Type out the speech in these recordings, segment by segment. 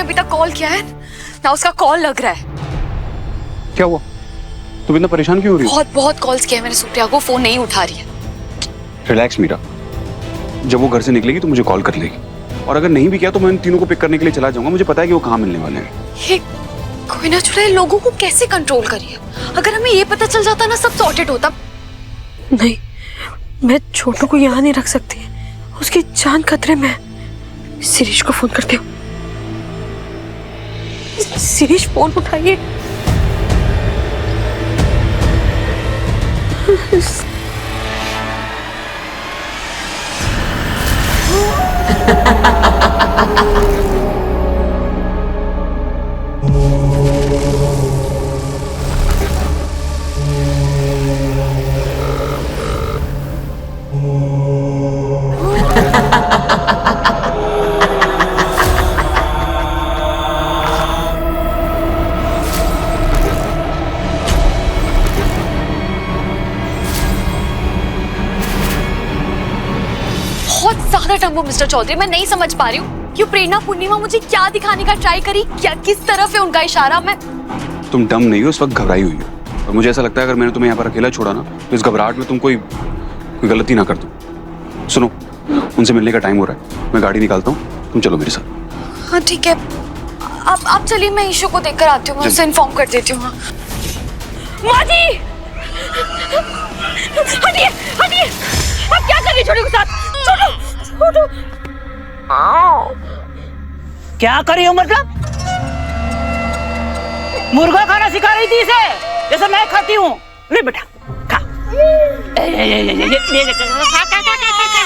अभी तक कॉल किया है ना उसका कॉल लग रहा है। क्या हुआ? तुम इतना परेशान क्यों हो रही हो? बहुत बहुत कॉल्स किए मैंने सुप्रिया को, फोन नहीं उठा रही है। रिलैक्स मीरा, जब वो घर से निकलेगी तो मुझे कॉल कर लेगी, और अगर नहीं भी किया तो मैं इन तीनों को पिक करने के लिए चला जाऊंगा। मुझे पता है कि वो कहाँ मिलने वाले हैं। ये कोई ना छुड़ाए लोगों को कैसे कंट्रोल करिए। अगर हमें ये पता चल जाता ना सब सॉर्टेड होता। नहीं, मैं छोटू को यहाँ नहीं रख सकती, उसकी जान खतरे में। शिरीष को फोन करती हूँ। शिरीष फोन उठाइए। बहुत ज्यादा टम्बो मिस्टर चौधरी, मैं नहीं समझ पा रही हूँ कि प्रेरणा पूर्णिमा मुझे क्या दिखाने का ट्राई करी, क्या किस तरफ है उनका इशारा। मैं तुम डम नहीं हो, इस वक्त घबराई हुई हो, और मुझे ऐसा लगता है अगर मैंने तुम्हें यहाँ पर अकेला छोड़ा ना तो इस घबराहट में तुम कोई गलती ना कर दो। सुनो, उनसे मिलने का टाइम हो रहा है, मैं गाड़ी निकालता हूँ, तुम चलो मेरे साथ। हाँ ठीक है, आप चलिए, मैं ईशू को देखकर आती हूँ, मैं उससे इन्फॉर्म कर देती हूँ। माँ जी, हटिए हटिए, आप क्या कर रही छोटू के साथ? छोटू छोटू क्या करी हो? मतलब मुर्गा खाना सिखा रही थी इसे, जैसे मैं खाती हूँ। ले बेटा खा। खा खा खा खा खा।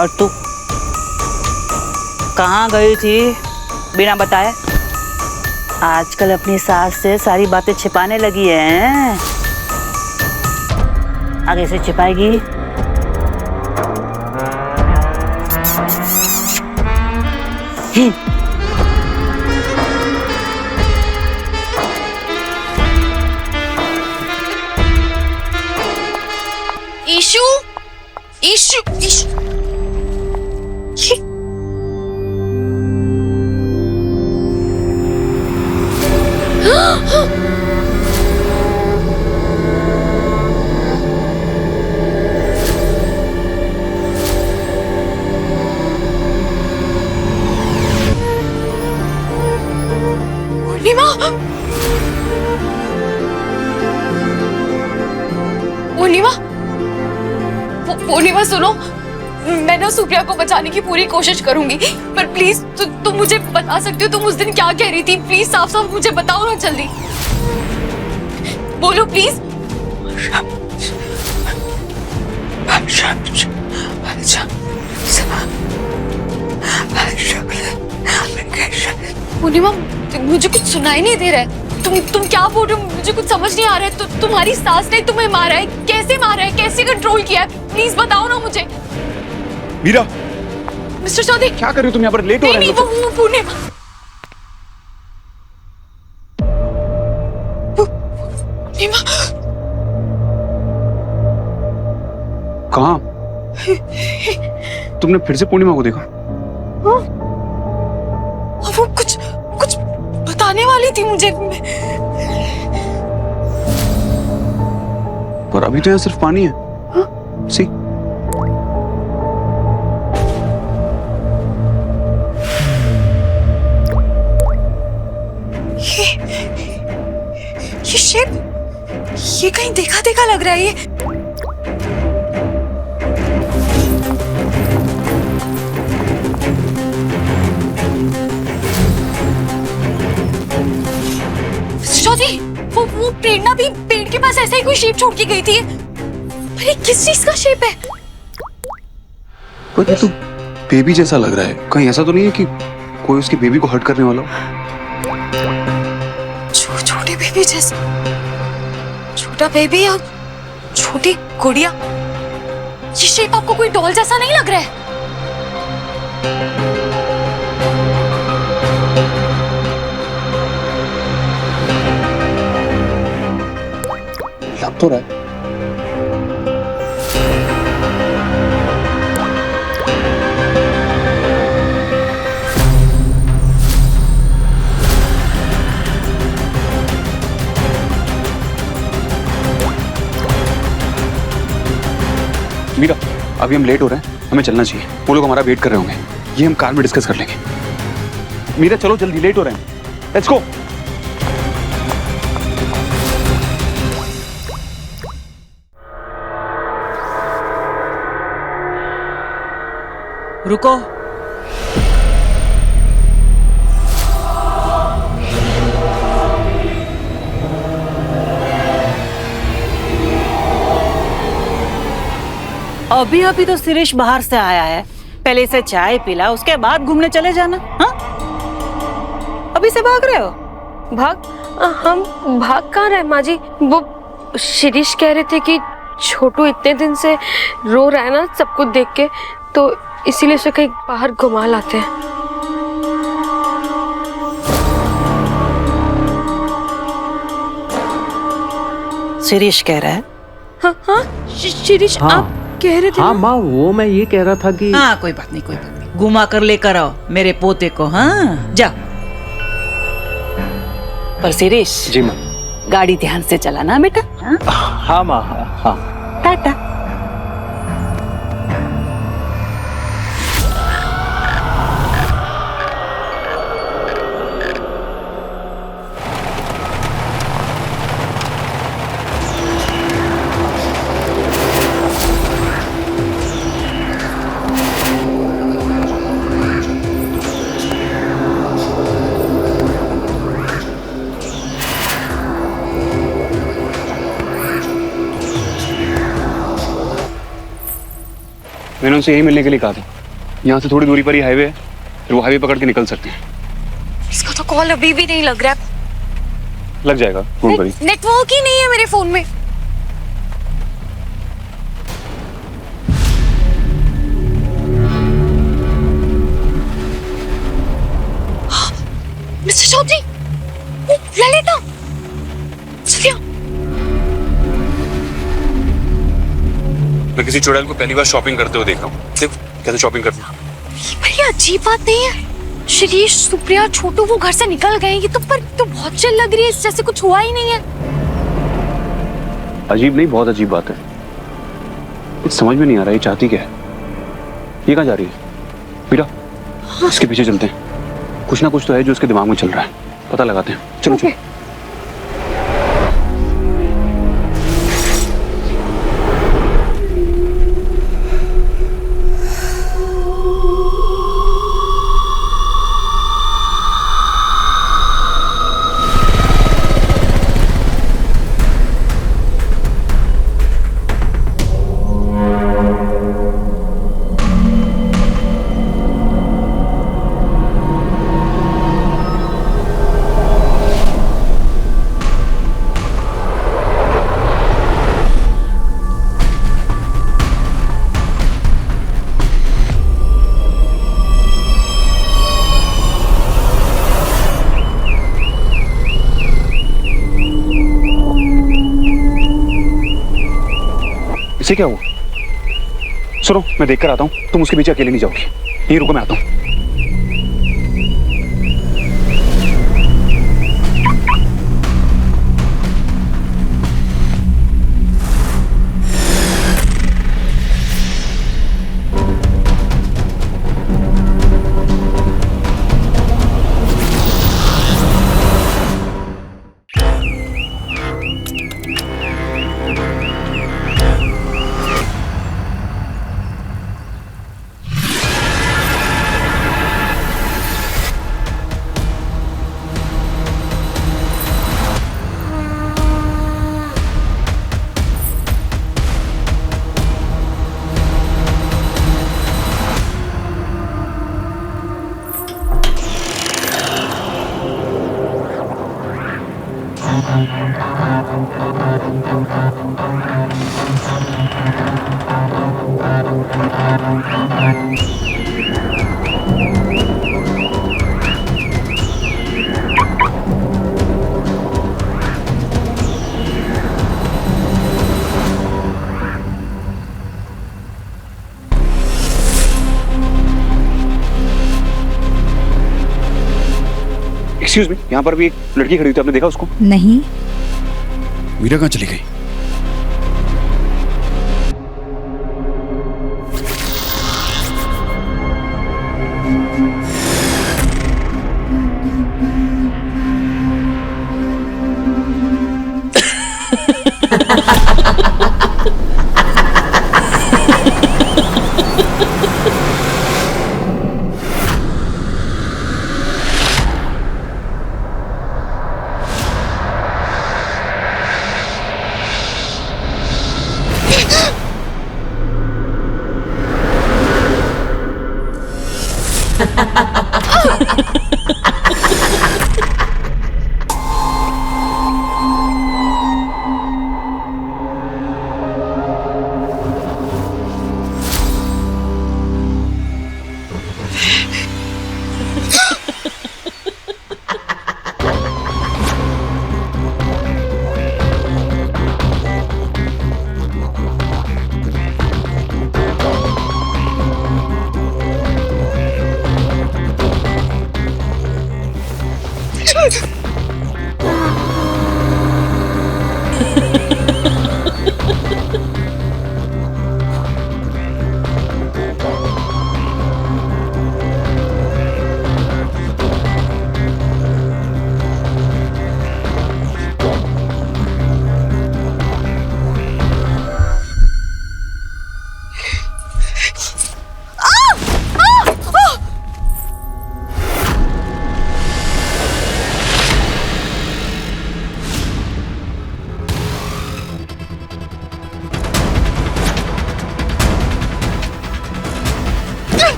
और तू कहाँ गई थी बिना बताए? आजकल अपनी सास से सारी बातें छिपाने लगी है। आगे से छिपाएगी? ईशू ईशू ईशू पूर्णिमा, पूर्णिमा, पूर्णिमा सुनो, मैं ना सुप्रिया को बचाने की पूरी कोशिश करूंगी, पर प्लीज तुम मुझे बता सकती हो तुम उस दिन क्या कह रही थी? प्लीज साफ साफ मुझे बताओ ना, जल्दी बोलो प्लीज। पूर्णिमा, मुझे कुछ सुनाई नहीं दे रहा है। तुम क्या बोल रहे हो? मुझे कुछ समझ नहीं आ रहा है। तुम्हारी सास ने तुम्हें मारा है, कैसे मारा है, कैसे कंट्रोल किया है? प्लीज बताओ ना मुझे। मीरा, मिस्टर चौधरी, क्या कर रही हो तुम यहाँ पर? लेट हो रहे नहीं, हो। वो पूर्णिमा। पूर्णिमा कहाँ? तुमने फिर से पूर्णिमा को देखा? वो कुछ बताने वाली थी मुझे। पर अभी तो यहाँ सिर्फ पानी है। सी, ये शेप, ये कहीं देखा देखा लग रहा है। ये चौधरी, वो प्रेरणा भी पेड़ के पास ऐसा ही कोई शेप छोड़ के गई थी। पर ये किस चीज का शेप है? पर ये तो बेबी जैसा लग रहा है। कहीं ऐसा तो नहीं है कि कोई उसकी बेबी को हर्ट करने वाला हो? छोटे बेबी जैसा, छोटा बेबी और छोटी गुड़िया। ये शेप आपको कोई डॉल जैसा नहीं लग रहा है? लग तो रहा है। मीरा, अभी हम लेट हो रहे हैं, हमें चलना चाहिए। वो लोग हमारा वेट कर रहे होंगे, ये हम कार में डिस्कस कर लेंगे। मीरा चलो जल्दी, लेट हो रहे हैं, लेट्स गो। रुको। अभी अभी तो शिरीष बाहर से आया है, पहले इसे चाय पिला, उसके बाद घूमने चले जाना। हाँ, अभी से भाग रहे हो? हम भाग कहाँ रहे माँ जी? वो शिरीष कह रहे थे कि छोटू इतने दिन से रो रहा है ना सब कुछ देख के, तो इसीलिए उसे कहीं बाहर घुमा लाते हैं। शिरीष कह रहा है? हाँ, शिरीष हाँ, आप कह रहे थे हाँ ना? माँ, वो मैं ये कह रहा था कि हाँ, कोई बात नहीं, कोई बात नहीं, घुमा कर लेकर आओ मेरे पोते को। हाँ, जा। पर शिरीष, जी माँ। गाड़ी ध्यान से चलाना बेटा। हाँ? हाँ माँ, हाँ। टाटा। मैंने उनसे यही मिलने के लिए कहा था। यहाँ से थोड़ी दूरी पर ही हाईवे है, फिर वो हाईवे पकड़ के निकल सकते हैं। इसका तो कॉल अभी भी नहीं लग रहा है। लग जाएगा, फोन करिए। नेटवर्क ही नहीं है मेरे फोन में। मिस्टर चौधरी, ललिता, सफिया। मैं किसी चुड़ैल को पहली बार शॉपिंग करते हुए देख रहा हूँ। देखो कैसे शॉपिंग करते हैं। ये अजीब बात नहीं है। शिरीष, सुप्रिया, छोटू वो घर से निकल गए। ये तो बहुत चिल लग रही है, जैसे कुछ हुआ ही नहीं है। अजीब नहीं, बहुत अजीब बात है। कुछ समझ में नहीं आ रहा ये चाहती क्या है। ये कहाँ जा रही है? मीरा, इसके पीछे चलते हैं। कुछ ना कुछ तो है जो उसके दिमाग में चल रहा है, पता लगाते हैं। चलो चलो। इसे क्या हुआ? सुनो, मैं देख कर आता हूँ, तुम उसके पीछे अकेले नहीं जाओगी। यहीं रुको, मैं आता हूँ। एक्सक्यूज मी, यहाँ पर भी एक लड़की खड़ी थी, आपने देखा उसको? नहीं। मीरा कहाँ चली गई?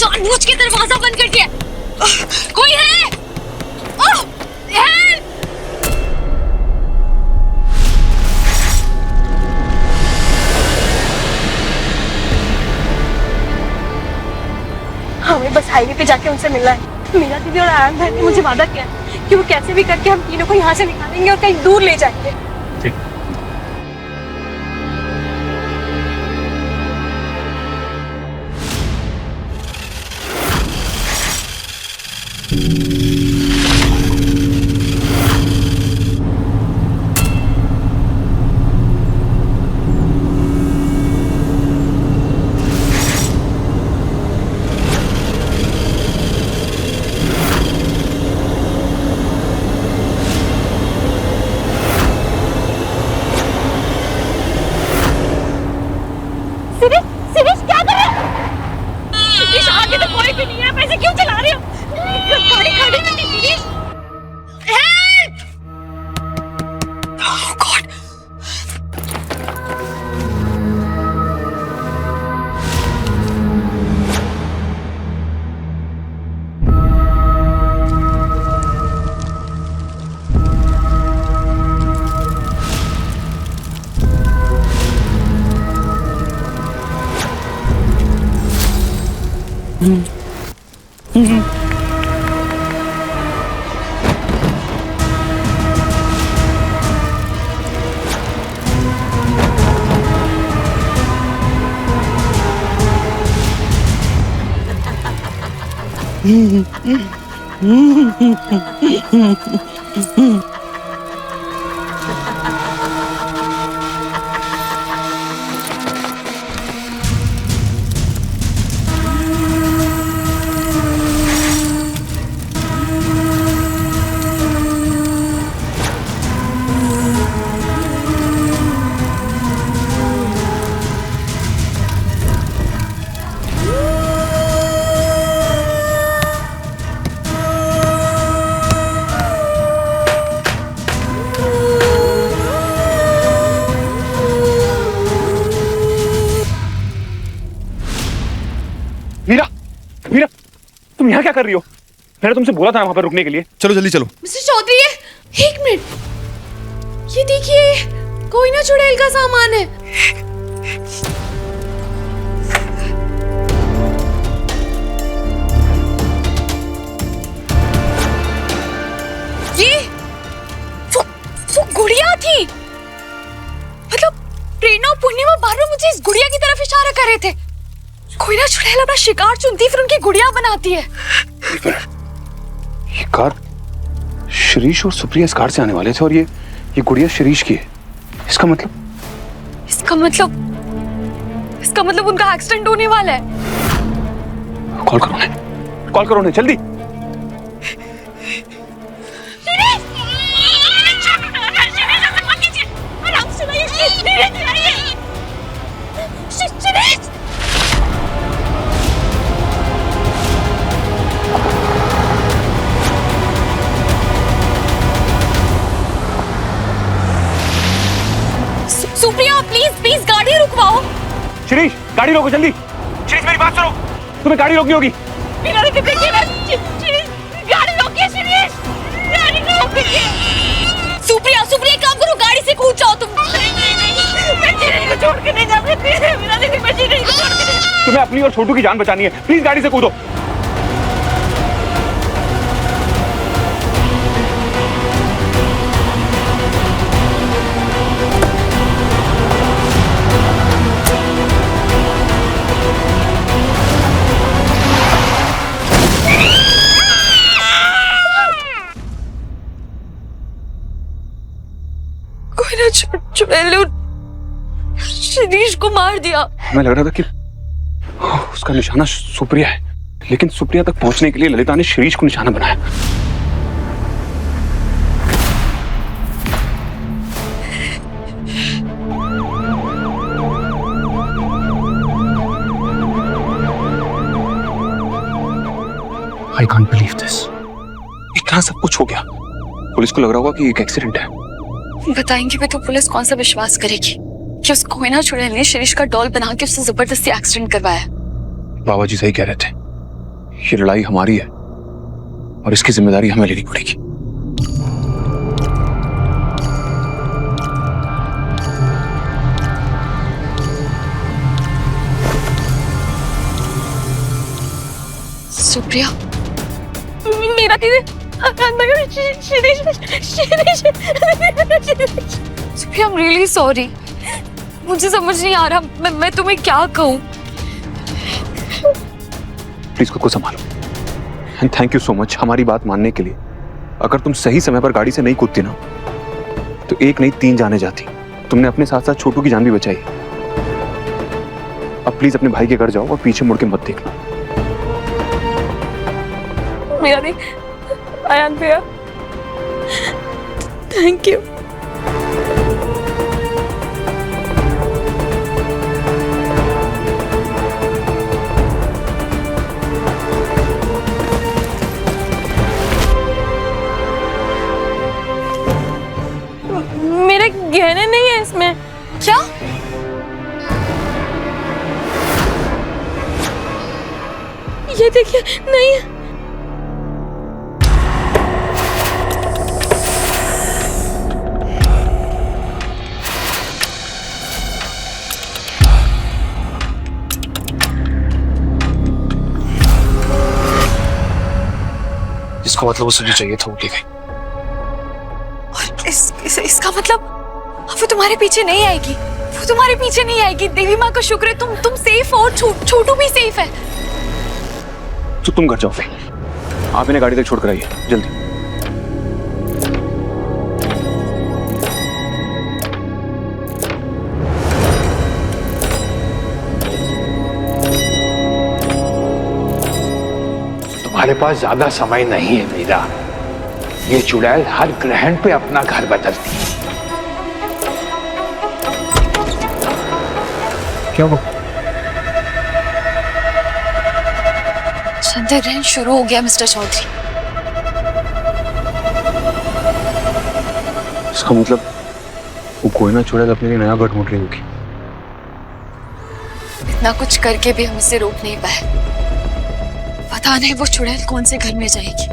जानबूझ के दरवाजा बंद कर दिया। कोई है? हेल्प! हमें बस हाईवे पे जाके उनसे मिलना है। मीरा दीदी और आयन भाई ने मुझे वादा किया है कि वो कैसे भी करके हम तीनों को यहाँ से निकालेंगे और कहीं दूर ले जाएंगे। शिरीष क्या कर रहे हो? शिरीष आगे तो कोई भी नहीं है, पैसे क्यों चला रहे हो? गाड़ी खड़ी कर दी शिरीष। हेल्प! ओह गॉड! मीरा, मीरा, तुम यहाँ क्या कर रही हो? मैंने तुमसे बोला था वहां पर रुकने के लिए। चलो जल्दी चलो। मिस्टर चौधरी है, एक मिनट, ये देखिए कोई ना चुड़ैल का सामान है। रहे थे? कोई ना चुड़ैल अपना शिकार चुनती फिर उनकी गुड़िया बनाती है। एक मिनट, ये कार शिरीष और सुप्रिया इस कार से आने वाले थे और ये गुड़िया शिरीष की है। इसका मतलब उनका एक्सीडेंट होने वाला है। कॉल करो उन्हें जल्दी। सुप्रिया प्लीज गाड़ी रुकवाओ। शिरीष गाड़ी रोको जल्दी। शिरीष मेरी बात सुनो, तुम्हें गाड़ी रोकनी होगी। सुप्रिया काम करो, गाड़ी से कूद जाओ तुम। मैं छोड़ के नहीं जा सकती। तुम्हें अपनी और छोटू की जान बचानी है, प्लीज गाड़ी से कूदो। चुड़ैल शिरीष को मार दिया। हमें लग रहा था कि उसका निशाना सुप्रिया है, लेकिन सुप्रिया तक पहुंचने के लिए ललिता ने शिरीष को निशाना बनाया। I can't believe this. इतना सब कुछ हो गया। पुलिस को लग रहा होगा कि एक एक्सीडेंट है। बताएंगे भी तो पुलिस कौन सा विश्वास करेगी कि उस कोयना चुड़ैल ने शिरीष का डॉल बना के उससे जबरदस्ती एक्सीडेंट करवाया। बाबा जी सही कह रहे थे, ये लड़ाई हमारी है और इसकी जिम्मेदारी हमें लेनी पड़ेगी। सुप्रिया मेरा सुप्रिया I'm really sorry। मुझे समझ नहीं आ रहा मैं तुम्हें क्या कहूँ। प्लीज खुद को संभालो and thank you so much हमारी बात मानने के लिए। अगर तुम सही समय पर गाड़ी से नहीं कूदती ना तो एक नहीं 3 जाने जाती। तुमने अपने साथ साथ छोटू की जान भी बचाई। अब प्लीज अपने भाई के घर जाओ और पीछे मुड़ के मत देखना। मेरा देख आयान भैया, थैंक यू। मेरे गहने नहीं है इसमें। क्या? ये देखिए नहीं है। इसका मतलब उसे जो चाहिए था वो ले गई। और इसका मतलब वो तुम्हारे पीछे नहीं आएगी। वो तुम्हारे पीछे नहीं आएगी। देवी माँ का शुक्र है तुम सेफ हो और छोटू भी सेफ है। तो तुम घर जाओ फिर। आप इन्हें गाड़ी तक छोड़ कर आइए जल्दी। तुम्हारे पास ज्यादा समय नहीं है मीरा। ये चुड़ैल हर ग्रहण पे अपना घर बदलती है। क्या हुआ? चंद्र ग्रहण शुरू हो गया मिस्टर चौधरी। इसका मतलब वो कोयना चुड़ैल अपने लिए नया घर ढूंढ रही होगी। इतना कुछ करके भी हम इसे रोक नहीं पाए। पता नहीं वो चुड़ैल कौन से घर में जाएगी।